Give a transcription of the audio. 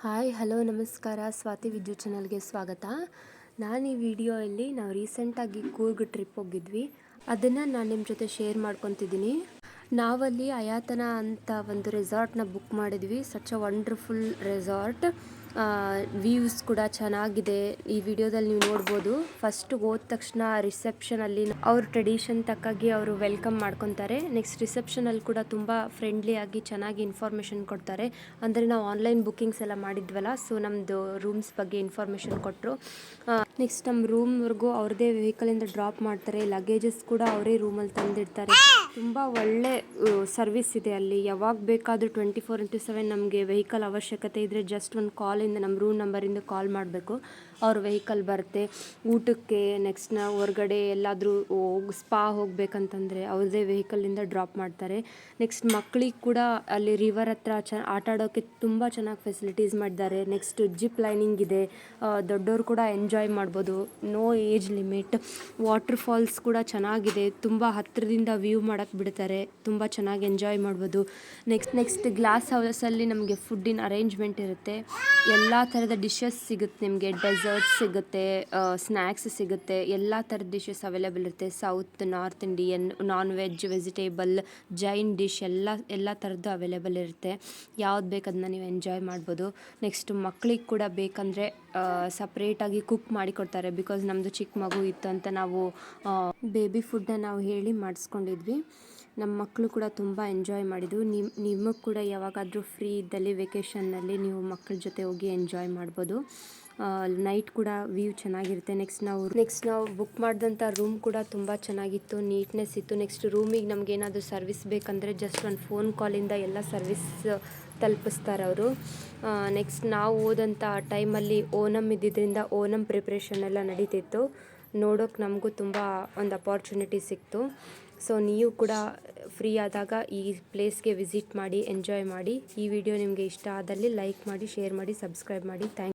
Hi hello ನಮಸ್ಕಾರ. ಸ್ವಾತಿ ವಿದ್ಯುತ್ ಚಾನಲ್ಗೆ ಸ್ವಾಗತ. ನಾನು ಈ ವಿಡಿಯೋಯಲ್ಲಿ ನಾವು ರೀಸೆಂಟಾಗಿ ಕೂರ್ಗ್ ಟ್ರಿಪ್ ಹೋಗಿದ್ವಿ, ಅದನ್ನು ನಾನು ನಿಮ್ಮ ಜೊತೆ ಶೇರ್ ಮಾಡ್ಕೊತಿದ್ದೀನಿ. ನಾವಲ್ಲಿ ಅಯಾತನ ಅಂತ ಒಂದು ರೆಸಾರ್ಟ್ನ ಬುಕ್ ಮಾಡಿದ್ವಿ. Such a wonderful resort. Views ಕೂಡ ಚೆನ್ನಾಗಿದೆ. ಈ ವಿಡಿಯೋದಲ್ಲಿ ನೀವು ನೋಡ್ಬೋದು. ಫಸ್ಟ್ ಹೋದ ತಕ್ಷಣ ರಿಸೆಪ್ಷನಲ್ಲಿ ಅವ್ರ ಟ್ರೆಡಿಷನ್ ತಕ್ಕಾಗಿ ಅವರು ವೆಲ್ಕಮ್ ಮಾಡ್ಕೊತಾರೆ. ನೆಕ್ಸ್ಟ್ ರಿಸೆಪ್ಷನಲ್ಲಿ ಕೂಡ ತುಂಬ ಫ್ರೆಂಡ್ಲಿ ಆಗಿ ಚೆನ್ನಾಗಿ ಇನ್ಫಾರ್ಮೇಷನ್ ಕೊಡ್ತಾರೆ. ಅಂದರೆ ನಾವು ಆನ್ಲೈನ್ ಬುಕ್ಕಿಂಗ್ಸ್ ಎಲ್ಲ ಮಾಡಿದ್ವಲ್ಲ, ಸೊ ನಮ್ಮದು ರೂಮ್ಸ್ ಬಗ್ಗೆ ಇನ್ಫಾರ್ಮೇಷನ್ ಕೊಟ್ಟರು. ನೆಕ್ಸ್ಟ್ ನಮ್ಮ ರೂಮ್ವರೆಗೂ ಅವ್ರದ್ದೇ ವೆಹಿಕಲಿಂದ ಡ್ರಾಪ್ ಮಾಡ್ತಾರೆ. ಲಗೇಜಸ್ ಕೂಡ ಅವರೇ ರೂಮಲ್ಲಿ ತಂದಿಡ್ತಾರೆ. ತುಂಬ ಒಳ್ಳೆ ಸರ್ವಿಸ್ ಇದೆ ಅಲ್ಲಿ. ಯಾವಾಗ ಬೇಕಾದರೂ 24/7 ನಮಗೆ ವೆಹಿಕಲ್ ಅವಶ್ಯಕತೆ ಇದ್ದರೆ ಜಸ್ಟ್ ಒಂದು ಕಾಲಿಂದ ನಮ್ಮ ರೂಮ್ ನಂಬರಿಂದ ಕಾಲ್ ಮಾಡಬೇಕು, ಅವ್ರ ವೆಹಿಕಲ್ ಬರುತ್ತೆ. ಊಟಕ್ಕೆ ನೆಕ್ಸ್ಟ್ ನಾವು ಹೊರಗಡೆ ಎಲ್ಲಾದರೂ ಸ್ಪಾ ಹೋಗ್ಬೇಕಂತಂದರೆ ಅವ್ರದ್ದೇ ವೆಹಿಕಲಿಂದ ಡ್ರಾಪ್ ಮಾಡ್ತಾರೆ. ನೆಕ್ಸ್ಟ್ ಮಕ್ಕಳಿಗೆ ಕೂಡ ಅಲ್ಲಿ ರಿವರ್ ಹತ್ರ ಆಟ ಆಡೋಕ್ಕೆ ತುಂಬ ಚೆನ್ನಾಗಿ ಫೆಸಿಲಿಟೀಸ್ ಮಾಡಿದ್ದಾರೆ. ನೆಕ್ಸ್ಟ್ ಜಿಪ್ ಲೈನಿಂಗ್ ಇದೆ, ದೊಡ್ಡವರು ಕೂಡ ಎಂಜಾಯ್ ಮಾಡ್ಬೋದು. No age limit. Waterfalls ಕೂಡ ಚೆನ್ನಾಗಿದೆ. ತುಂಬ ಹತ್ತಿರದಿಂದ ವ್ಯೂ ಮಾಡೋಕ್ಕೆ ಬಿಡ್ತಾರೆ. ತುಂಬ ಚೆನ್ನಾಗಿ ಎಂಜಾಯ್ ಮಾಡ್ಬೋದು. ನೆಕ್ಸ್ಟ್ ಗ್ಲಾಸ್ ಹೌಸಲ್ಲಿ ನಮಗೆ ಫುಡ್ಡಿನ ಅರೇಂಜ್ಮೆಂಟ್ ಇರುತ್ತೆ. ಎಲ್ಲ ಥರದ ಡಿಶಸ್ ಸಿಗುತ್ತೆ ನಿಮಗೆ. ಡೆಸರ್ಟ್ಸ್ ಸಿಗುತ್ತೆ, ಸ್ನ್ಯಾಕ್ಸ್ ಸಿಗುತ್ತೆ, ಎಲ್ಲ ಥರದ ಡಿಶಸ್ ಅವೈಲೇಬಲ್ ಇರುತ್ತೆ. South, north Indian, non veg, vegetable, Jain dish ಎಲ್ಲ ಥರದ್ದು ಅವೈಲೇಬಲ್ ಇರುತ್ತೆ. ಯಾವ್ದು ಬೇಕು ಅದನ್ನ ನೀವು ಎಂಜಾಯ್ ಮಾಡ್ಬೋದು. ನೆಕ್ಸ್ಟ್ ಮಕ್ಕಳಿಗೆ ಕೂಡ ಬೇಕಂದರೆ ಸಪ್ರೇಟಾಗಿ ಕುಕ್ ಮಾಡಿ ಕೊಡ್ತಾರೆ. ಬಿಕಾಸ್ ನಮ್ಮದು ಚಿಕ್ಕ ಮಗು ಇತ್ತು ಅಂತ ನಾವು ಬೇಬಿ ಫುಡ್ನ ನಾವು ಹೇಳಿ ಮಾಡಿಸ್ಕೊಂಡಿದ್ವಿ. ನಮ್ಮ ಮಕ್ಕಳು ಕೂಡ ತುಂಬ ಎಂಜಾಯ್ ಮಾಡಿದ್ರು. ನಿಮಗೆ ಕೂಡ ಯಾವಾಗಾದರೂ ಫ್ರೀ ಇದ್ದಲ್ಲಿ ವೆಕೇಷನ್ನಲ್ಲಿ ನೀವು ಮಕ್ಕಳ ಜೊತೆ ಹೋಗಿ ಎಂಜಾಯ್ ಮಾಡ್ಬೋದು. ನೈಟ್ ಕೂಡ ವ್ಯೂ ಚೆನ್ನಾಗಿರುತ್ತೆ. ನೆಕ್ಸ್ಟ್ ನಾವು ಬುಕ್ ಮಾಡಿದಂಥ ರೂಮ್ ಕೂಡ ತುಂಬ ಚೆನ್ನಾಗಿತ್ತು, ನೀಟ್ನೆಸ್ ಇತ್ತು. ನೆಕ್ಸ್ಟ್ ರೂಮಿಗೆ ನಮ್ಗೆ ಏನಾದರೂ ಸರ್ವಿಸ್ ಬೇಕಂದರೆ ಜಸ್ಟ್ ಒಂದು ಫೋನ್ ಕಾಲಿಂದ ಎಲ್ಲ ಸರ್ವಿಸ್ ತಲುಪಿಸ್ತಾರೆ ಅವರು. ನೆಕ್ಸ್ಟ್ ನಾವು ಹೋದಂಥ ಟೈಮಲ್ಲಿ ಓಣಮ್ ಇದ್ದಿದ್ದರಿಂದ ಓಣಮ್ ಪ್ರಿಪ್ರೇಷನ್ ಎಲ್ಲ ನಡೀತಿತ್ತು. ನೋಡೋಕೆ ನಮಗೂ ತುಂಬ ಒಂದು ಅಪಾರ್ಚುನಿಟಿ ಸಿಕ್ತು. ಸೊ ನೀವು ಕೂಡ ಫ್ರೀ ಆದಾಗ ಈ ಪ್ಲೇಸ್ಗೆ ವಿಸಿಟ್ ಮಾಡಿ, ಎಂಜಾಯ್ ಮಾಡಿ. ಈ ವಿಡಿಯೋ ನಿಮಗೆ ಇಷ್ಟ ಆದಲ್ಲಿ ಲೈಕ್ ಮಾಡಿ, ಶೇರ್ ಮಾಡಿ, ಸಬ್ಸ್ಕ್ರೈಬ್ ಮಾಡಿ. ಥ್ಯಾಂಕ್